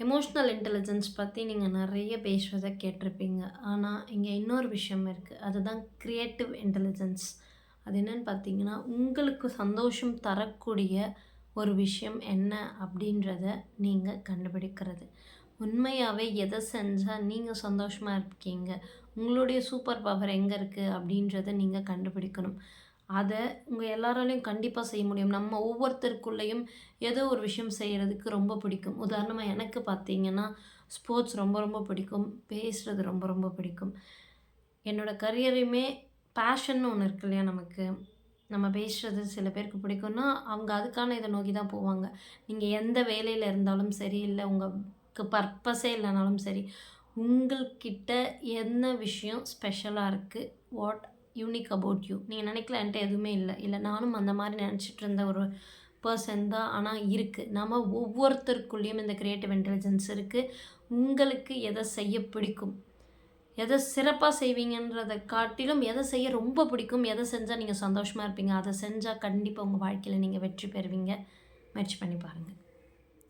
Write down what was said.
Emotional intelligence பற்றி நீங்கள் நிறைய பேசுவதை கேட்டிருப்பீங்க. ஆனால் இங்கே இன்னொரு விஷயம் இருக்குது. அதுதான் கிரியேட்டிவ் இன்டெலிஜென்ஸ். அது என்னன்னு பார்த்தீங்கன்னா, உங்களுக்கு சந்தோஷம் தரக்கூடிய ஒரு விஷயம் என்ன அப்படின்றத நீங்கள் கண்டுபிடிக்கிறது. உண்மையாகவே எதை செஞ்சால் நீங்கள் சந்தோஷமாக இருக்கீங்க, உங்களுடைய சூப்பர் பவர் எங்கே இருக்குது அப்படின்றத நீங்கள் கண்டுபிடிக்கணும். அத உங்கள் எல்லாராலையும் கண்டிப்பாக செய்ய முடியும். நம்ம ஒவ்வொருத்தருக்குள்ளேயும் ஏதோ ஒரு விஷயம் செய்கிறதுக்கு ரொம்ப பிடிக்கும். உதாரணமா எனக்கு பார்த்தீங்கன்னா, ஸ்போர்ட்ஸ் ரொம்ப ரொம்ப பிடிக்கும். பேசுறது ரொம்ப ரொம்ப பிடிக்கும். என்னோட கரியரையுமே பேஷன்னு ஒண்ணு இருக்கு இல்லையா நமக்கு. நம்ம பேசுறது சில பேருக்கு பிடிக்கும்னா, அவங்க அதுக்கான இத நோக்கி தான் போவாங்க. நீங்க எந்த வேலையில இருந்தாலும் சரி, இல்ல உங்களுக்கு பர்ப்பஸே இல்லனாலும் சரி, உங்கள்கிட்ட என்ன விஷயம் ஸ்பெஷலா இருக்கு? What unique about you? நீங்க நினைக்கலாம் என்ட்ட எதுவுமே இல்ல. இல்ல நானும் அந்த மாரி நினச்சிட்டு இருந்த ஒரு பெர்சன் தான். ஆனா இருக்கு. நம்ம ஒவ்வொருத்தருக்குள்ளேயும் இந்த கிரியேட்டிவ் இன்டெலிஜென்ஸ் இருக்கு. உங்களுக்கு எத செய்ய பிடிக்கும்? எத சிறப்பா செய்வீங்கன்றத காட்டிலும், எத செய்ய ரொம்ப பிடிக்கும்? எத செஞ்சா நீங்க சந்தோஷமா இருப்பீங்க? அத செஞ்சா கண்டிப்பா உங்க வாழ்க்கையில நீங்க வெற்றி பெறுவீங்க. முயற்சி பண்ணி பாருங்க.